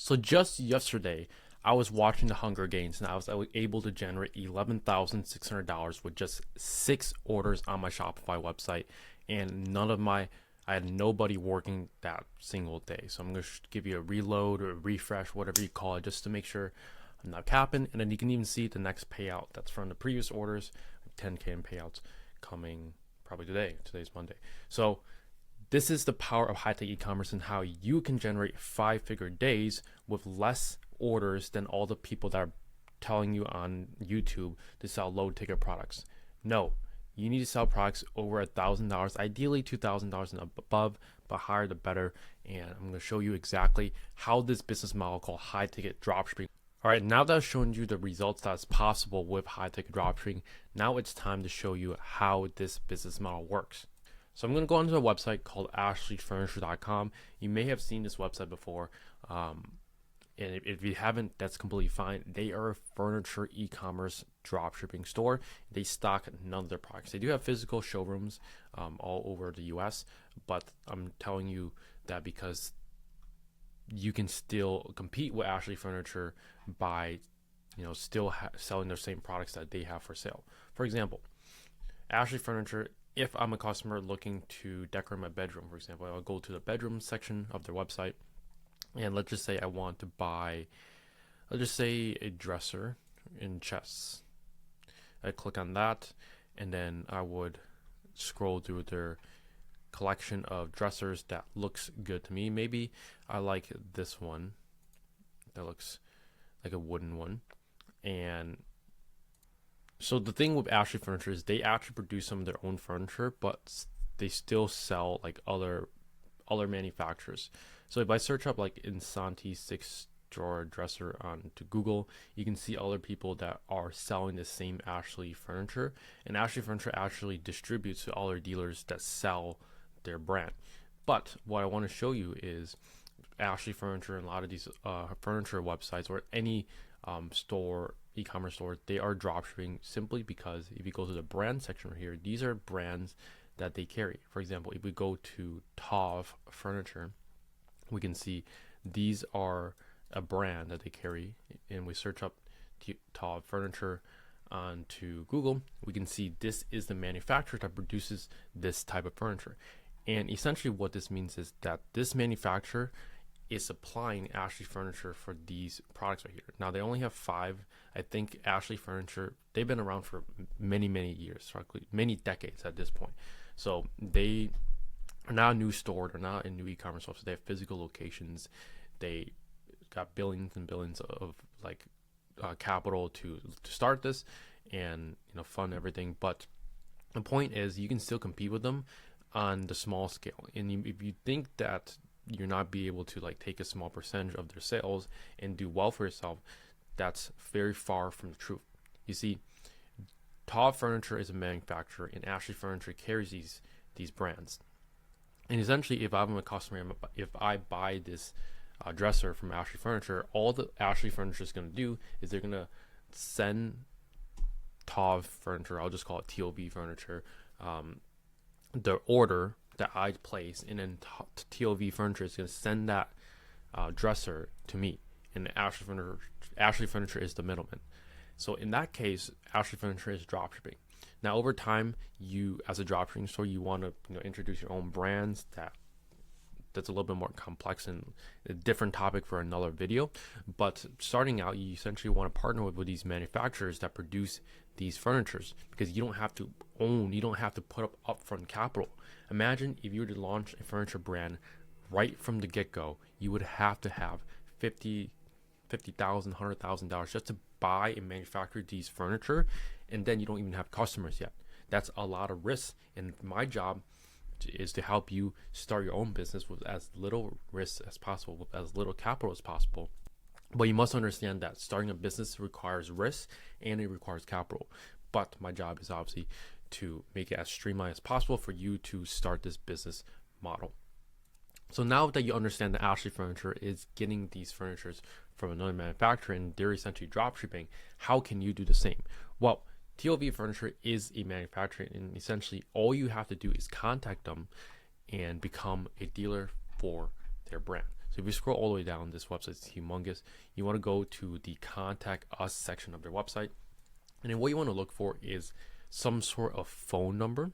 So just yesterday, I was watching the Hunger Games and I was able to generate $11,600 with just 6 orders on my Shopify website, and I had nobody working that single day. So I'm gonna give you a reload or a refresh, whatever you call it, just to make sure I'm not capping. And then you can even see the next payout that's from the previous orders, 10K in payouts coming probably today. Today's Monday. So this is the power of high-tech e-commerce and how you can generate 5-figure days with less orders than all the people that are telling you on YouTube to sell low-ticket products. No, you need to sell products over $1,000, ideally $2,000 and above, but higher the better. And I'm going to show you exactly how this business model called high-ticket dropshipping. All right, now that I've shown you the results that's possible with high-ticket dropshipping, now it's time to show you how this business model works. So I'm going to go onto a website called ashleyfurniture.com. You may have seen this website before. And if you haven't, that's completely fine. They are a furniture e-commerce dropshipping store. They stock none of their products. They do have physical showrooms all over the US, but I'm telling you that because you can still compete with Ashley Furniture by still selling their same products that they have for sale. For example, Ashley Furniture, if I'm a customer looking to decorate my bedroom, for example, I'll go to the bedroom section of their website, and let's just say I want to buy, let's just say a dresser in chests. I click on that, and then I would scroll through their collection of dressers that looks good to me. Maybe I like this one that looks like a wooden one. And so the thing with Ashley Furniture is they actually produce some of their own furniture, but they still sell like other manufacturers. So if I search up like Insanti 6-drawer dresser onto Google, you can see other people that are selling the same Ashley Furniture, and Ashley Furniture actually distributes to all their dealers that sell their brand. But what I want to show you is Ashley Furniture and a lot of these furniture websites or any e-commerce store, they are dropshipping simply because if you go to the brand section right here, these are brands that they carry. For example, if we go to Tov Furniture, we can see these are a brand that they carry, and we search up Tov Furniture onto Google, we can see this is the manufacturer that produces this type of furniture. And essentially what this means is that this manufacturer is supplying Ashley Furniture for these products right here. Now they only have 5. I think Ashley Furniture, they've been around for many years, frankly, many decades at this point. So they are not a new store, they're not a new e-commerce store. So they have physical locations. They got billions and billions of capital to start this and fund everything. But the point is, you can still compete with them on the small scale. And if you think that you're not be able to take a small percentage of their sales and do well for yourself, that's very far from the truth. You see, Tov Furniture is a manufacturer, and Ashley Furniture carries these brands. And essentially, if I'm a customer, if I buy this dresser from Ashley Furniture, all the Ashley Furniture is going to do is they're going to send Tov Furniture, I'll just call it TOV Furniture, the order that I place, and then TOV Furniture is going to send that dresser to me, and Ashley Furniture is the middleman. So in that case, Ashley Furniture is dropshipping. Now over time, you as a dropshipping store, you want to introduce your own brands. That's a little bit more complex and a different topic for another video. But starting out, you essentially want to partner with these manufacturers that produce these furnitures, because you don't have to put up upfront capital. Imagine if you were to launch a furniture brand right from the get-go, you would have to have $50,000, $100,000 just to buy and manufacture these furniture, and then you don't even have customers yet. That's a lot of risk, and my job is to help you start your own business with as little risk as possible, with as little capital as possible. But you must understand that starting a business requires risk and it requires capital. But my job is obviously to make it as streamlined as possible for you to start this business model. So now that you understand that Ashley Furniture is getting these furnitures from another manufacturer and they're essentially dropshipping, how can you do the same? Well, TOV Furniture is a manufacturer, and essentially all you have to do is contact them and become a dealer for their brand. So if you scroll all the way down, this website's humongous. You want to go to the Contact Us section of their website. And then what you want to look for is some sort of phone number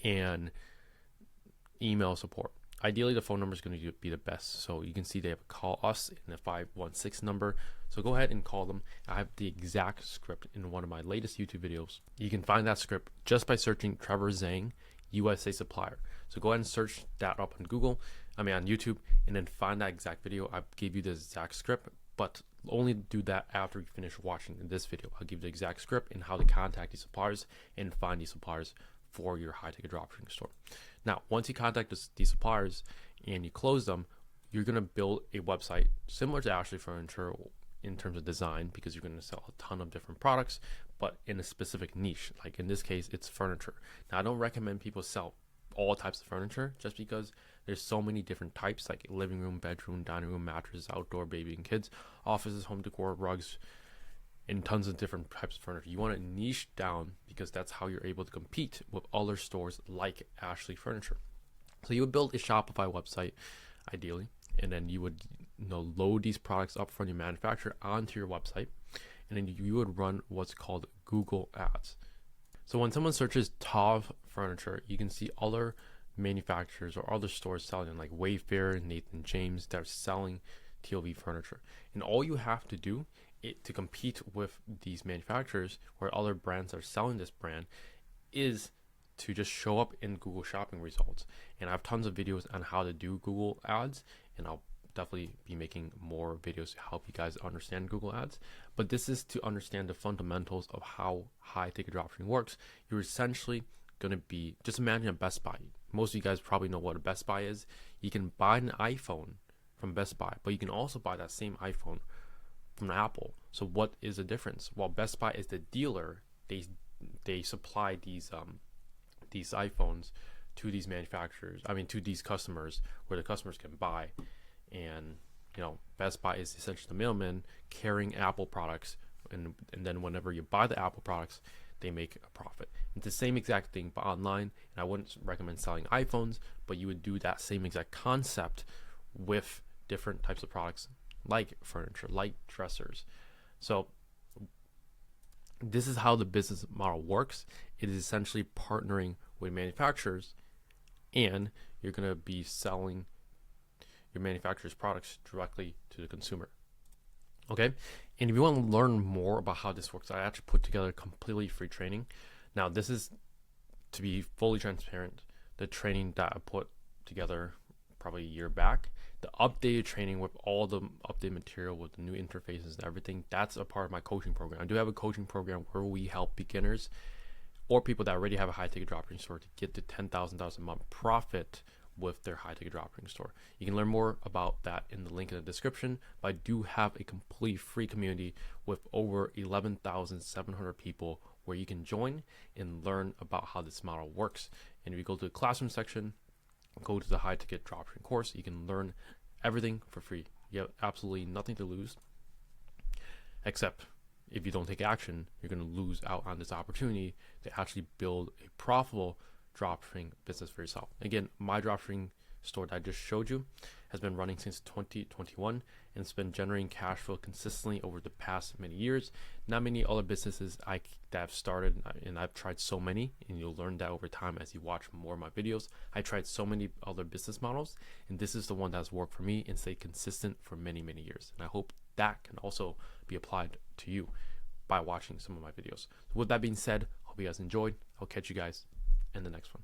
and email support. Ideally, the phone number is going to be the best. So you can see they have a call us in the 516 number. So go ahead and call them. I have the exact script in one of my latest YouTube videos. You can find that script just by searching Trevor Zheng, USA supplier. So go ahead and search that up on on YouTube, and then find that exact video. I gave you the exact script, but only do that after you finish watching this video. I'll give you the exact script and how to contact these suppliers and find these suppliers for your high ticket dropshipping store. Now, once you contact these suppliers and you close them, you're going to build a website similar to Ashley Furniture in terms of design, because you're going to sell a ton of different products, but in a specific niche. Like in this case, it's furniture. Now, I don't recommend people sell all types of furniture, just because there's so many different types, like living room, bedroom, dining room, mattresses, outdoor, baby and kids, offices, home decor, rugs, and tons of different types of furniture. You want to niche down, because that's how you're able to compete with other stores like Ashley Furniture. So you would build a Shopify website, ideally, and then you would load these products up from your manufacturer onto your website, and then you would run what's called Google Ads. So when someone searches TOV Furniture, you can see other manufacturers or other stores selling, like Wayfair, Nathan James, that are selling TOV furniture. And all you have to do to compete with these manufacturers or other brands that are selling this brand is to just show up in Google shopping results. And I have tons of videos on how to do Google Ads, and I'll definitely be making more videos to help you guys understand Google Ads. But this is to understand the fundamentals of how high ticket dropshipping works. You're essentially going to be, just imagine a Best Buy. Most of you guys probably know what a Best Buy is. You can buy an iPhone from Best Buy, but you can also buy that same iPhone from Apple. So what is the difference? Well, Best Buy is the dealer. They supply these iPhones to these manufacturers, to these customers, where the customers can buy. And Best Buy is essentially the middleman carrying Apple products, and then whenever you buy the Apple products, they make a profit. It's the same exact thing but online, and I wouldn't recommend selling iPhones, but you would do that same exact concept with different types of products like furniture, like dressers. So this is how the business model works. It is essentially partnering with manufacturers, and you're going to be selling your manufacturer's products directly to the consumer. Okay, and if you want to learn more about how this works, I actually put together a completely free training. Now, this is, to be fully transparent, the training that I put together probably a year back. The updated training with all the updated material with the new interfaces and everything, that's a part of my coaching program. I do have a coaching program where we help beginners or people that already have a high ticket dropshipping store to get to $10,000 a month profit with their high ticket dropshipping store. You can learn more about that in the link in the description, but I do have a complete free community with over 11,700 people where you can join and learn about how this model works. And if you go to the classroom section, go to the high ticket dropshipping course, you can learn everything for free. You have absolutely nothing to lose, except if you don't take action, you're going to lose out on this opportunity to actually build a profitable dropshipping business for yourself. Again, my dropshipping store that I just showed you has been running since 2021, and it's been generating cash flow consistently over the past many years. Not many other businesses that have started, and I've tried so many, and you'll learn that over time as you watch more of my videos. I tried so many other business models, and this is the one that's worked for me and stayed consistent for many, many years. And I hope that can also be applied to you by watching some of my videos. So with that being said, hope you guys enjoyed. I'll catch you guys in the next one.